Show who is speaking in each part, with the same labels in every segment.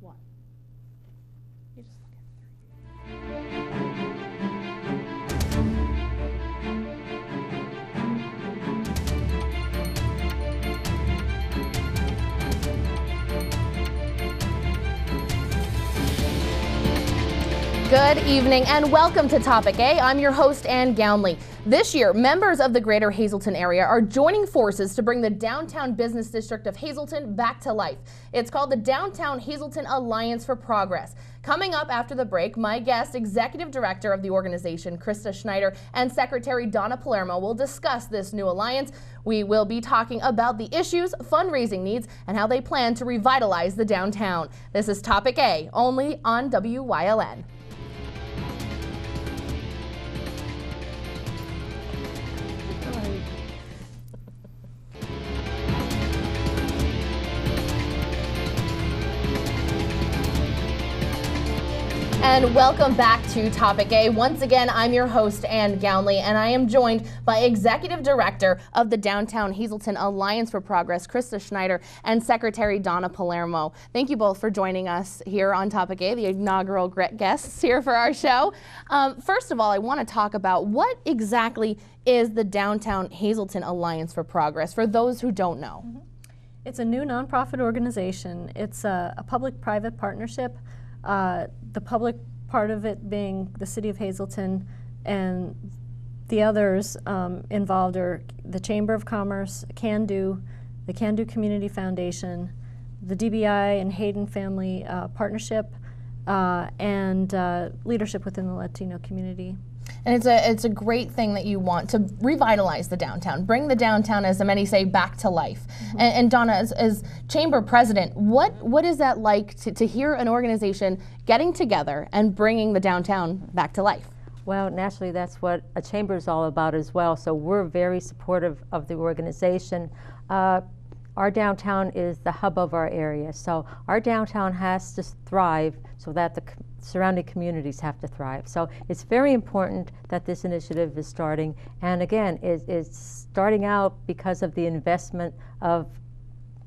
Speaker 1: 1. You just look at 3. Good evening and welcome to Topic A. I'm your host, Ann Gownley. This year, members of the greater Hazleton area are joining forces to bring the downtown business district of Hazleton back to life. It's called the Downtown Hazleton Alliance for Progress. Coming up after the break, my guest, Executive Director of the organization, Krista Schneider, and Secretary Donna Palermo will discuss this new alliance. We will be talking about the issues, fundraising needs, and how they plan to revitalize the downtown. This is Topic A, only on WYLN. And welcome back to Topic A. Once again, I'm your host, Ann Gownley, and I am joined by Executive Director of the Downtown Hazleton Alliance for Progress, Krista Schneider, and Secretary Donna Palermo. Thank you both for joining us here on Topic A, the inaugural guests here for our show. First of all, I want to talk about what exactly is the Downtown Hazleton Alliance for Progress, for those who don't know.
Speaker 2: It's a new nonprofit organization. It's a public-private partnership. The public part of it being the City of Hazleton, and the others involved are the Chamber of Commerce, the Can Do Community Foundation, the DBI and Hayden Family Partnership, and leadership within the Latino community.
Speaker 1: And it's a great thing that you want to revitalize the downtown, bring the downtown, as many say, back to life. Mm-hmm. And Donna, as Chamber President, what is that like to hear an organization getting together and bringing the downtown back to life?
Speaker 3: Well, naturally, that's what a chamber is all about as well. So we're very supportive of the organization. Our downtown is the hub of our area, so our downtown has to thrive so that the surrounding communities have to thrive. So it's very important that this initiative is starting, and again, it's starting out because of the investment of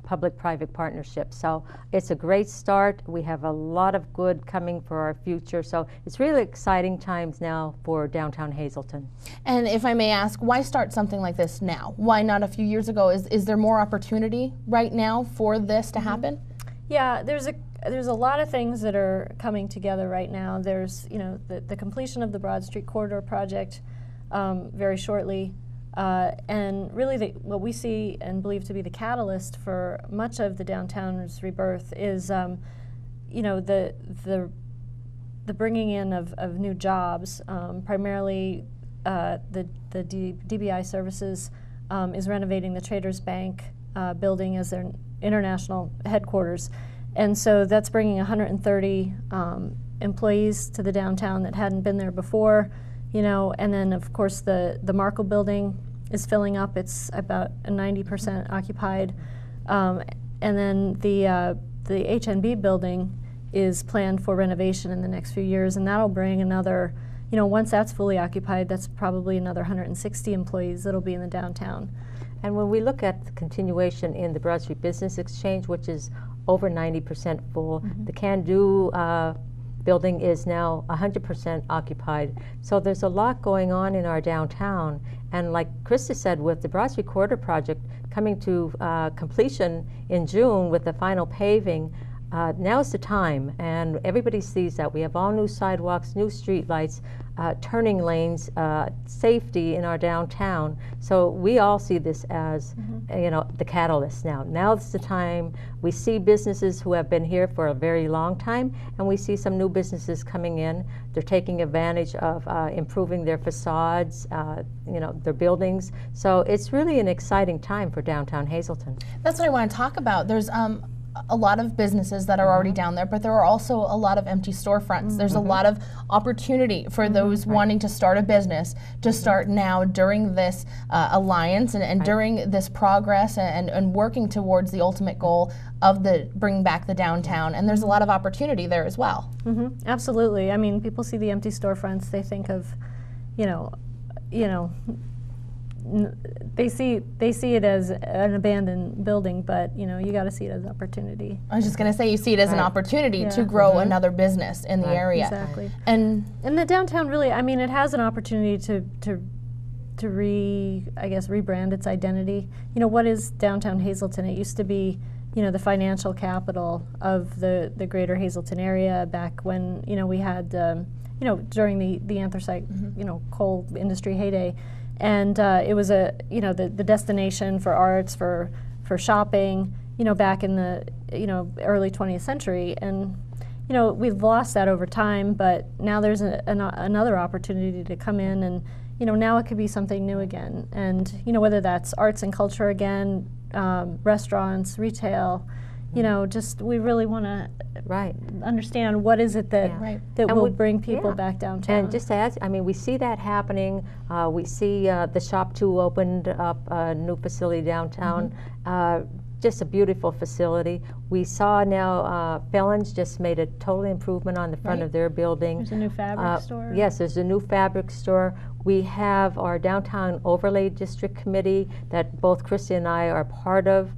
Speaker 3: public-private partnerships. So it's a great start. We have a lot of good coming for our future. So it's really exciting times now for downtown Hazleton.
Speaker 1: And if I may ask, why start something like this now? Why not a few years ago? Is there more opportunity right now for this to happen?
Speaker 2: Yeah, there's a lot of things that are coming together right now. There's the completion of the Broad Street Corridor project very shortly. And really what we see and believe to be the catalyst for much of the downtown's rebirth is the bringing in of new jobs. Primarily the DBI Services is renovating the Traders Bank building as their international headquarters. And so that's bringing 130 employees to the downtown that hadn't been there before. And then of course the Markle building is filling up. It's about 90% occupied. And then the HNB building is planned for renovation in the next few years, and that'll bring another, once that's fully occupied, that's probably another 160 employees that'll be in the downtown.
Speaker 3: And when we look at the continuation in the Broad Street Business Exchange, which is over 90% full, the Can Do building is now 100% occupied. So there's a lot going on in our downtown. And like Krista said, with the Broad Street Corridor project coming to completion in June with the final paving, now's the time, and everybody sees that. We have all new sidewalks, new street lights, turning lanes, safety in our downtown. So we all see this as, the catalyst now. Now's the time. We see businesses who have been here for a very long time, and we see some new businesses coming in. They're taking advantage of improving their facades, their buildings. So it's really an exciting time for downtown Hazleton.
Speaker 1: That's what I want to talk about. There's a lot of businesses that are already down there, but there are also a lot of empty storefronts. There's a lot of opportunity for those wanting to start a business to start now during this alliance and during this progress and working towards the ultimate goal of bringing back the downtown. And there's a lot of opportunity there as well.
Speaker 2: Absolutely. I mean, people see the empty storefronts, they think of, they see it as an abandoned building, but you got to see it as opportunity.
Speaker 1: I was just going to say, you see it as an opportunity to grow another business in the area.
Speaker 2: Exactly.
Speaker 1: And
Speaker 2: the downtown really, it has an opportunity to rebrand its identity. What is Downtown Hazleton? It used to be, the financial capital of the greater Hazleton area back when, we had, during the anthracite, coal industry heyday. And it was the destination for arts, for shopping, back in the, early 20th century. And, we've lost that over time, but now there's another opportunity to come in and, now it could be something new again. And, whether that's arts and culture again, restaurants, retail, just we really want to understand what is it that will bring people back downtown.
Speaker 3: And just to add, we see that happening. We see the Shop 2 opened up a new facility downtown. Just a beautiful facility. We saw now Felons just made a total improvement on the front of their building.
Speaker 2: There's a new fabric store.
Speaker 3: Yes, there's a new fabric store. We have our Downtown Overlay District Committee that both Krista and I are part of.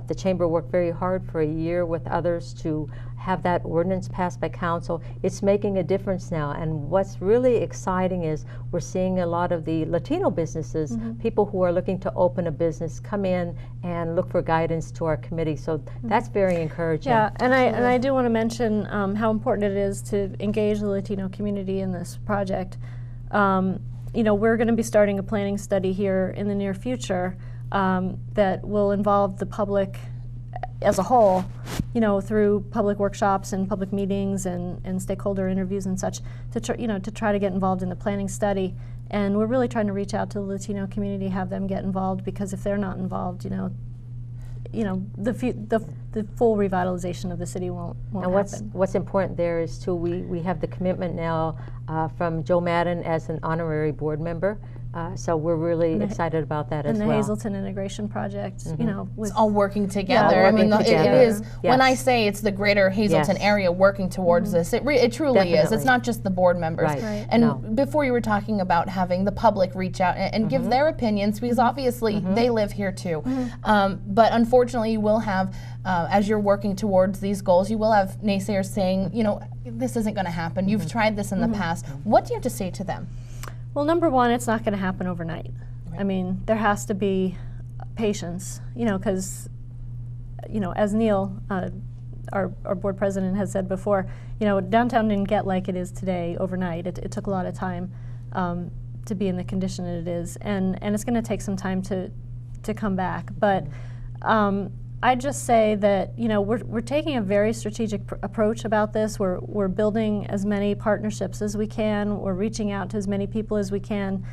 Speaker 3: The Chamber worked very hard for a year with others to have that ordinance passed by council. It's making a difference now, and what's really exciting is we're seeing a lot of the Latino businesses, people who are looking to open a business, come in and look for guidance to our committee. So that's very encouraging.
Speaker 2: Yeah, and I do want to mention how important it is to engage the Latino community in this project. We're going to be starting a planning study here in the near future that will involve the public as a whole, through public workshops and public meetings and stakeholder interviews and such, to try to get involved in the planning study. And we're really trying to reach out to the Latino community, have them get involved, because if they're not involved, the full revitalization of the city won't happen.
Speaker 3: What's important there is too, we have the commitment now from Joe Madden as an honorary board member. So we're really excited about that as well.
Speaker 2: And the Hazleton Integration Project,
Speaker 1: it's all working together. It is. When I say it's the greater Hazleton area working towards this, it truly is. It's not just the board members.
Speaker 2: Right.
Speaker 1: And before you were talking about having the public reach out and give their opinions, because obviously they live here too. But unfortunately, you will have, as you're working towards these goals, you will have naysayers saying, this isn't going to happen. You've tried this in the past. What do you have to say to them?
Speaker 2: Well, number one, it's not going to happen overnight. Right. There has to be patience, because, as Neil, our board president, has said before, downtown didn't get like it is today overnight. It took a lot of time to be in the condition that it is, and it's going to take some time to come back. But I'd just say that we're taking a very strategic approach about this. We're building as many partnerships as we can. We're reaching out to as many people as we can.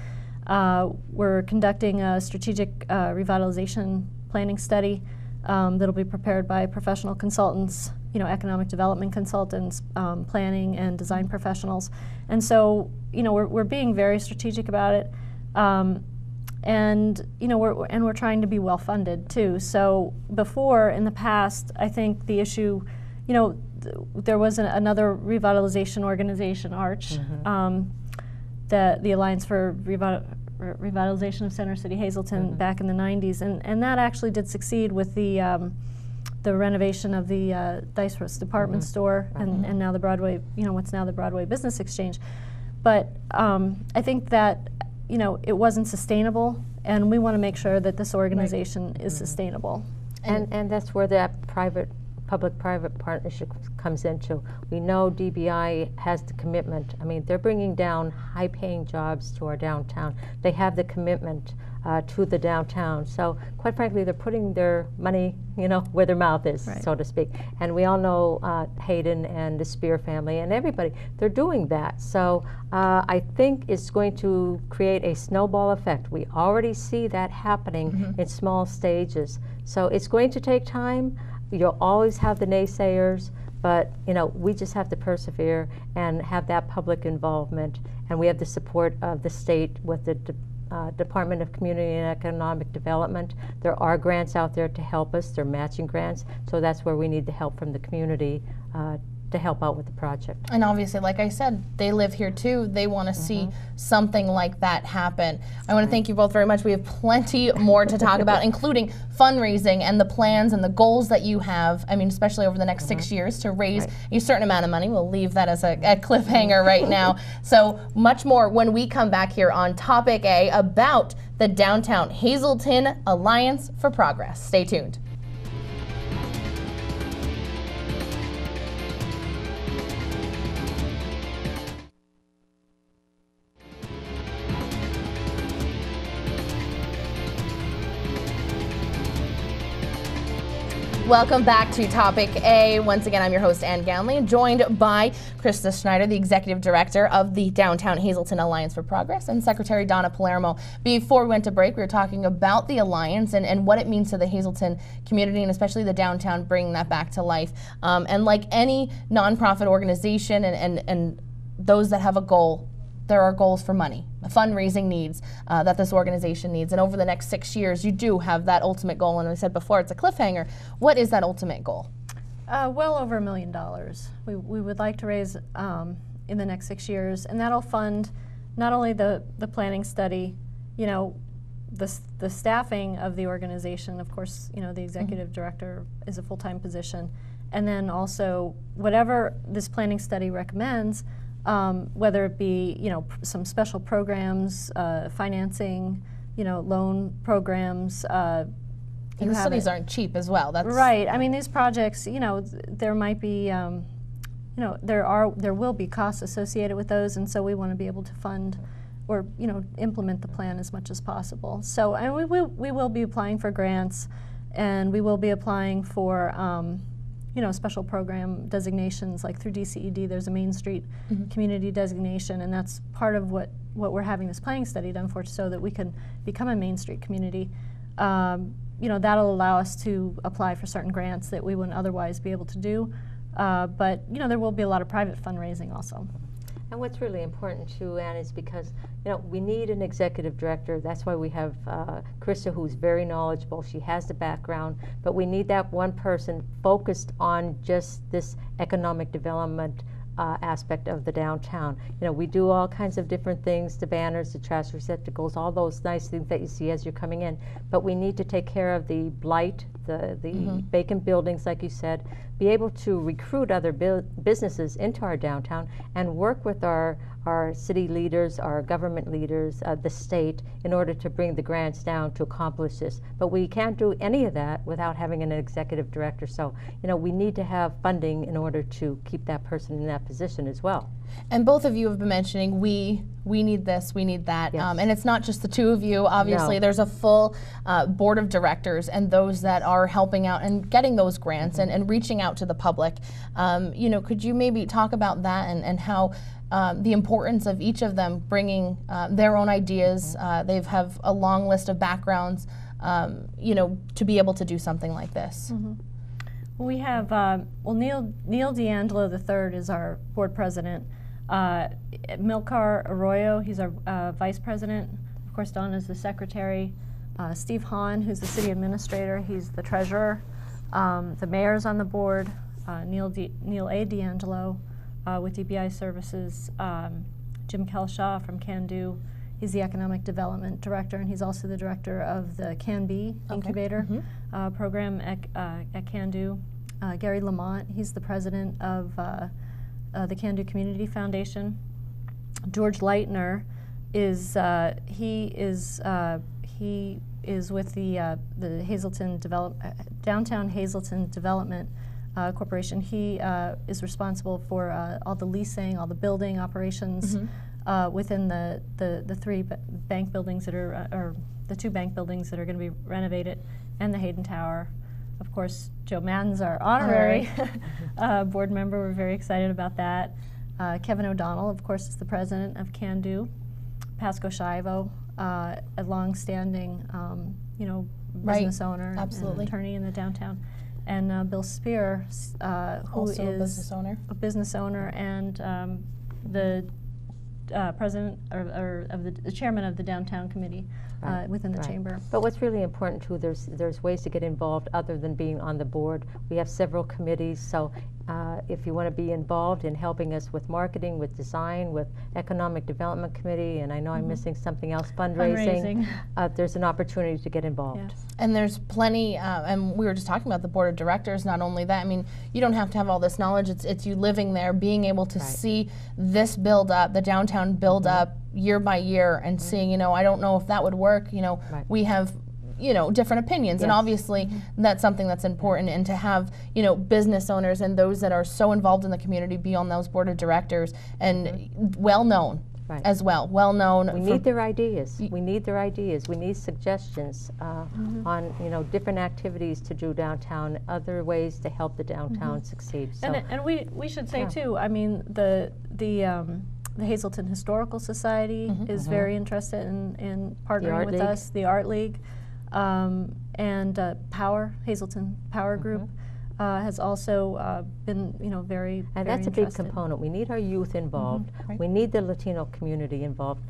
Speaker 2: We're conducting a strategic revitalization planning study that'll be prepared by professional consultants, economic development consultants, planning and design professionals. And so, we're being very strategic about it. And we're trying to be well funded too. So before, in the past, I think the issue, there was another revitalization organization, ARCH, the Alliance for Revitalization of Center City Hazleton back in the 90s, and that actually did succeed with the renovation of the Dice department store and now the Broadway, what's now the Broadway Business Exchange. But I think that it wasn't sustainable, and we want to make sure that this organization is sustainable.
Speaker 3: And that's where that public-private partnership comes into. We know DBI has the commitment. They're bringing down high-paying jobs to our downtown. They have the commitment to the downtown. So quite frankly, they're putting their money, where their mouth is, so to speak. And we all know Hayden and the Spear family and everybody, they're doing that. So I think it's going to create a snowball effect. We already see that happening in small stages. So it's going to take time. You'll always have the naysayers, but we just have to persevere and have that public involvement. And we have the support of the state with the Department of Community and Economic Development. There are grants out there to help us. They're matching grants, so that's where we need the help from the community to help out with the project.
Speaker 1: And obviously, like I said, they live here too. They want to see something like that happen. I want to thank you both very much. We have plenty more to talk about, including fundraising and the plans and the goals that you have. I mean, especially over the next 6 years to raise a certain amount of money. We'll leave that as a cliffhanger right now. So much more when we come back here on Topic A about the Downtown Hazleton Alliance for Progress. Stay tuned. Welcome back to Topic A. Once again, I'm your host, Ann Gownley, joined by Krista Schneider, the Executive Director of the Downtown Hazleton Alliance for Progress, and Secretary Donna Palermo. Before we went to break, we were talking about the Alliance and what it means to the Hazleton community, and especially the downtown, bringing that back to life. And like any nonprofit organization and those that have a goal, there are goals for money, fundraising needs that this organization needs. And over the next 6 years, you do have that ultimate goal. And I said before, it's a cliffhanger. What is that ultimate goal?
Speaker 2: Well over $1 million. We would like to raise in the next 6 years, and that'll fund not only the planning study, you know, the staffing of the organization. Of course, you know, the executive director is a full-time position, and then also whatever this planning study recommends. Whether it be, you know, some special programs, financing, you know, loan programs.
Speaker 1: And the studies aren't cheap as well. That's
Speaker 2: right. I mean, these projects, you know, there might be, you know, there will be costs associated with those, and so we want to be able to fund or, you know, implement the plan as much as possible. So, and we will be applying for grants, and we will be applying for. You know, special program designations, like through DCED, there's a Main Street community designation, and that's part of what we're having this planning study done for, so that we can become a Main Street community. You know, that'll allow us to apply for certain grants that we wouldn't otherwise be able to do. But, you know, there will be a lot of private fundraising also.
Speaker 3: And what's really important too, Ann, is because, you know, we need an executive director. That's why we have Krista, who's very knowledgeable. She has the background, but we need that one person focused on just this economic development aspect of the downtown. You know, we do all kinds of different things, the banners, the trash receptacles, all those nice things that you see as you're coming in, but we need to take care of the blight, the vacant buildings, like you said, be able to recruit other businesses into our downtown and work with our city leaders, our government leaders, the state, in order to bring the grants down to accomplish this. But we can't do any of that without having an executive director. So, you know, we need to have funding in order to keep that person in that position as well.
Speaker 1: And both of you have been mentioning we need this, we need that.
Speaker 3: Yes.
Speaker 1: And it's not just the two of you. Obviously, there's a full board of directors and those that are helping out and getting those grants and reaching out to the public. You know, could you maybe talk about that and how the importance of each of them bringing their own ideas. They have a long list of backgrounds, you know, to be able to do something like this.
Speaker 2: We have, well, Neil D'Angelo III is our board president. Milcar Arroyo, he's our vice president. Of course, Donna is the secretary. Steve Hahn, who's the city administrator, he's the treasurer. The mayor's on the board. Neil A. D'Angelo with DBI Services. Jim Kelshaw from Can Do. He's the economic development director, and he's also the director of the Can Be incubator program at Can Do. Gary Lamont, he's the president of the Can Do Community Foundation. George Leitner is he is with the Hazleton Downtown Hazleton Development Corporation. He is responsible for all the leasing, all the building operations within the three bank buildings that are, or the two bank buildings that are going to be renovated, and the Hayden Tower. Of course, Joe Madden's our honorary board member. We're very excited about that. Kevin O'Donnell, of course, is the president of Can Do. Pasco Shivo, a long-standing, you know, business owner, and attorney in the downtown, and Bill Spear, who
Speaker 1: also
Speaker 2: is
Speaker 1: a business owner,
Speaker 2: and the president or of the chairman of the downtown committee within the chamber.
Speaker 3: But what's really important too, there's ways to get involved other than being on the board. We have several committees, so If you want to be involved in helping us with marketing, with design, with Economic Development Committee, and I know I'm missing something else, fundraising. There's an opportunity to get involved.
Speaker 2: Yes.
Speaker 1: And there's plenty, and we were just talking about the board of directors, not only that, I mean, you don't have to have all this knowledge, it's you living there, being able to see this build up, the downtown build up year by year, and seeing, you know, I don't know if that would work, you know, we have, you know, different opinions, and obviously that's something that's important, and to have, you know, business owners and those that are so involved in the community be on those board of directors, and well known as well, well known.
Speaker 3: We need their ideas. We need their ideas. We need suggestions on, you know, different activities to do downtown, other ways to help the downtown succeed. So,
Speaker 2: and we should say too, I mean, the Hazleton Historical Society is very interested in partnering with us, the Art League. And Hazleton Power Group has also been, you know, very
Speaker 3: that's a big component. We need our youth involved. We need the Latino community involved.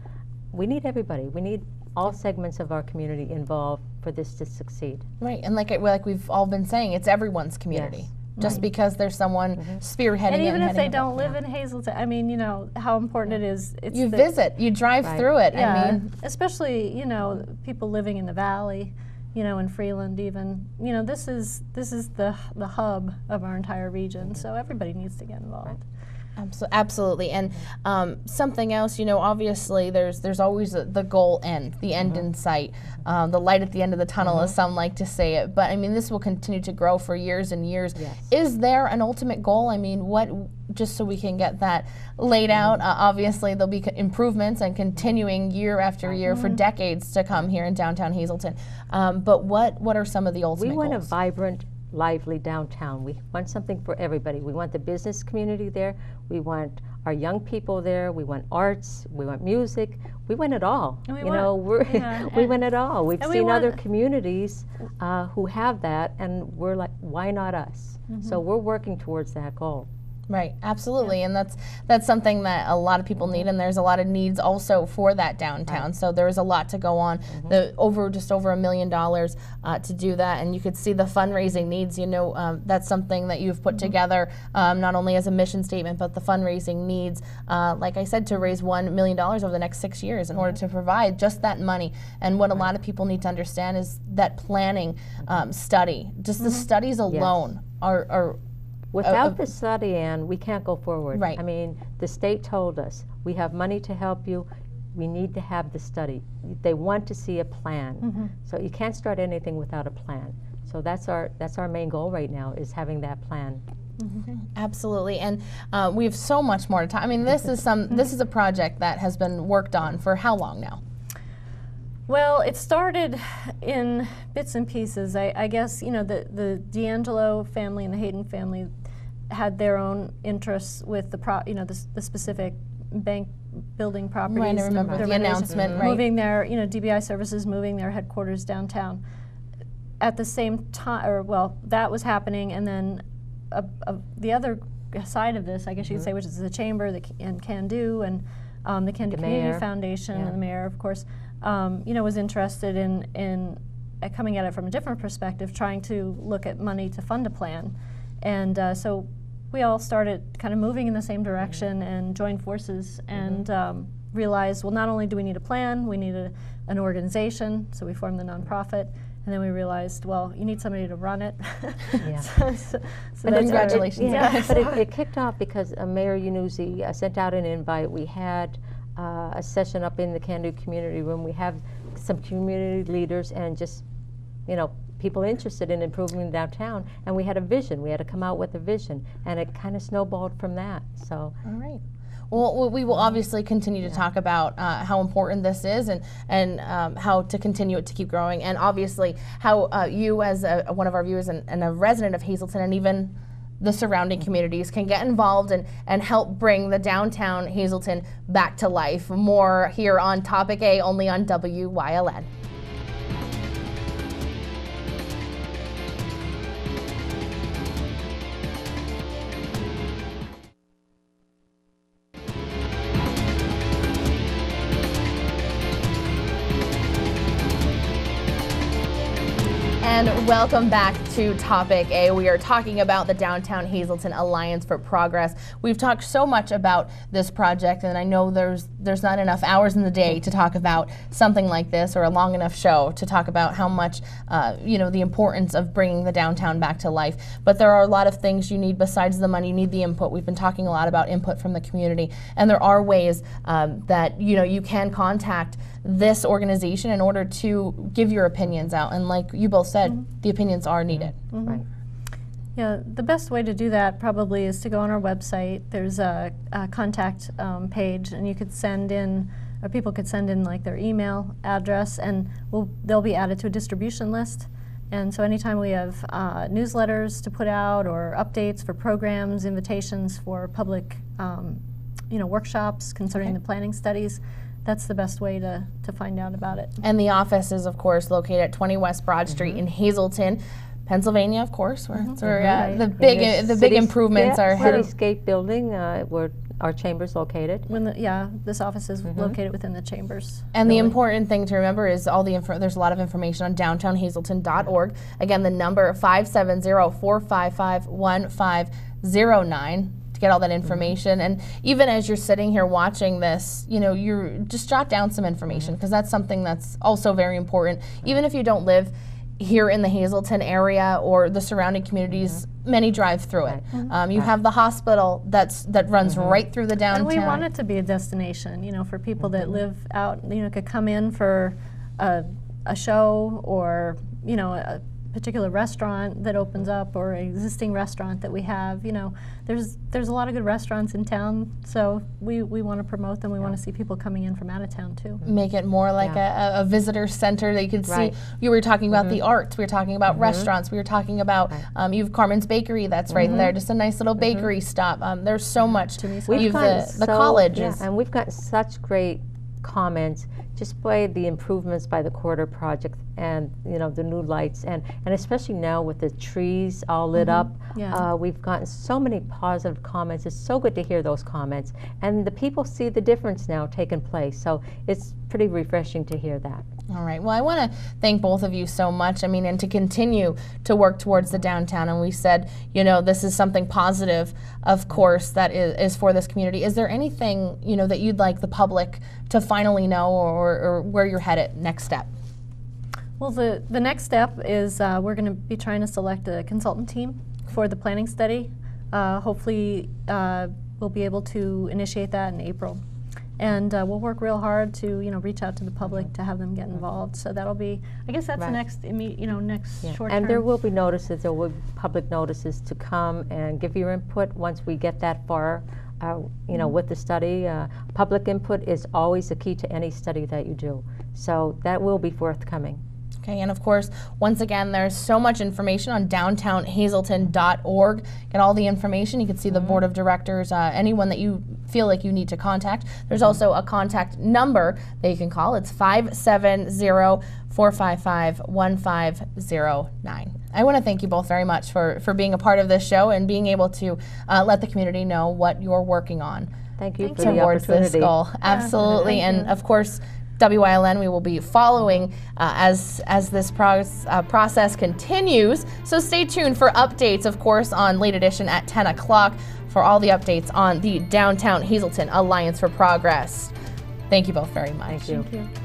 Speaker 3: We need everybody. We need all segments of our community involved for this to succeed.
Speaker 1: Right, and like we've all been saying, it's everyone's community. Just because there's someone spearheading
Speaker 2: and
Speaker 1: it.
Speaker 2: Even if they don't live in Hazleton, I mean, you know, how important it is.
Speaker 1: You visit, you drive through it. I mean,
Speaker 2: especially, you know, people living in the valley, you know, in Freeland even. You know, this is the hub of our entire region, so everybody needs to get involved.
Speaker 1: Absolutely, and something else, you know, obviously there's always the goal end, the end in sight, the light at the end of the tunnel, as some like to say it. But I mean, this will continue to grow for years and years. Is there an ultimate goal? I mean, what, just so we can get that laid out, obviously there'll be improvements and continuing year after year for decades to come here in downtown Hazleton. But what are some of the ultimate goals?
Speaker 3: We want a vibrant, lively downtown. We want something for everybody. We want the business community there. We want our young people there. We want arts. We want music. We want it all. We want it all. We've seen other communities who have that, and we're like, why not us? So we're working towards that goal.
Speaker 1: Right, absolutely, and that's something that a lot of people need, and there's a lot of needs also for that downtown. So there is a lot to go on. Just over $1 million to do that, and you could see the fundraising needs. You know, that's something that you've put together, not only as a mission statement, but the fundraising needs. Like I said, to raise $1 million over the next 6 years in order to provide just that money. And what a lot of people need to understand is that planning study, just the studies alone are
Speaker 3: without the study, Ann, we can't go forward.
Speaker 1: Right.
Speaker 3: I mean, the state told us, we have money to help you, we need to have the study. They want to see a plan. So you can't start anything without a plan. So that's our main goal right now, is having that plan.
Speaker 1: Absolutely, and we have so much more to talk. I mean, this is a project that has been worked on for how long now?
Speaker 2: Well, it started in bits and pieces. I guess, you know, the D'Angelo family and the Hayden family had their own interests with the specific bank building properties.
Speaker 1: Right, I remember the announcement, right?
Speaker 2: Moving their, you know, DBI Services moving their headquarters downtown. At the same time, that was happening, and then the other side of this, I guess you could say, which is the chamber and Can Do, and the Can Do Community Foundation, and the mayor, of course, you know, was interested in coming at it from a different perspective, trying to look at money to fund a plan. And so we all started kind of moving in the same direction and joined forces and realized, well, not only do we need a plan, we need an organization, so we formed the nonprofit. And then we realized, well, you need somebody to run it. So
Speaker 1: congratulations.
Speaker 3: But it kicked off because Mayor Yannuzzi sent out an invite. We had a session up in the Can Do community room. We have some community leaders and just, you know, people interested in improving downtown. And we had a vision. We had to come out with a vision. And it kind of snowballed from that. So. All right.
Speaker 1: Well, we will obviously continue to talk about how important this is and how to continue it to keep growing, and obviously how you as one of our viewers and a resident of Hazleton and even the surrounding communities can get involved and help bring the downtown Hazleton back to life. More here on Topic A, only on WYLN. and welcome back to Topic A. We are talking about the Downtown Hazleton Alliance for Progress. We've talked so much about this project, and I know there's not enough hours in the day to talk about something like this, or a long enough show to talk about how much, the importance of bringing the downtown back to life. But there are a lot of things you need besides the money. You need the input. We've been talking a lot about input from the community, and there are ways that you can contact this organization in order to give your opinions out. And like you both said, the opinions are needed.
Speaker 3: Right.
Speaker 2: Yeah, the best way to do that probably is to go on our website. There's a contact page, and you could send in, or people could send in like their email address, and they'll be added to a distribution list. And so anytime we have newsletters to put out, or updates for programs, invitations for public workshops concerning the planning studies, that's the best way to find out about it.
Speaker 1: And the office is, of course, located at 20 West Broad Street in Hazleton, Pennsylvania, of course, where the big improvements are headed.
Speaker 3: Cityscape building, where our chamber's located.
Speaker 2: This office is located within the chambers.
Speaker 1: And the important thing to remember is there's a lot of information on downtownhazleton.org. Again, the number 570-455-1509. Get all that information. And even as you're sitting here watching this, you're just jot down some information, because that's something that's also very important. Even if you don't live here in the Hazleton area or the surrounding communities, many drive through it. You have the hospital that runs right through the downtown.
Speaker 2: And we want it to be a destination, for people that live out, could come in for a show, or a particular restaurant that opens up, or an existing restaurant that we have. There's a lot of good restaurants in town, so we want to promote them. We want to see people coming in from out of town too.
Speaker 1: Make it more like a visitor center that you could see. You were talking about the arts, we were talking about restaurants, we were talking about you have Carmen's Bakery that's right there, just a nice little bakery stop. There's so much. You've the colleges.
Speaker 3: And we've gotten such great comments just by the improvements by the quarter project, and the new lights, and especially now with the trees all lit up. We've gotten so many positive comments. It's so good to hear those comments, and the people see the difference now taking place, so it's pretty refreshing to hear that.
Speaker 1: All right. Well, I want to thank both of you so much. And to continue to work towards the downtown. And we said, this is something positive, of course, that is for this community. Is there anything, that you'd like the public to finally know, or where you're headed next step?
Speaker 2: Well, the next step is we're going to be trying to select a consultant team for the planning study. Hopefully, we'll be able to initiate that in April. And we'll work real hard to reach out to the public to have them get involved. So that'll be, I guess that's the next short term.
Speaker 3: And there will be notices, there will be public notices to come and give your input once we get that far, with the study. Public input is always the key to any study that you do. So that will be forthcoming.
Speaker 1: Okay, and of course, once again, there's so much information on downtownhazleton.org. Get all the information. You can see the board of directors, anyone that you feel like you need to contact. There's also a contact number that you can call. It's 570-455-1509. I want to thank you both very much for being a part of this show and being able to let the community know what you're working on.
Speaker 3: Thank you for the opportunity.
Speaker 1: Towards this goal. Absolutely, and of course, WYLN, we will be following as this process continues. So stay tuned for updates, of course, on Late Edition at 10 o'clock for all the updates on the Downtown Hazleton Alliance for Progress. Thank you both very much.
Speaker 3: Thank you.
Speaker 2: Thank you.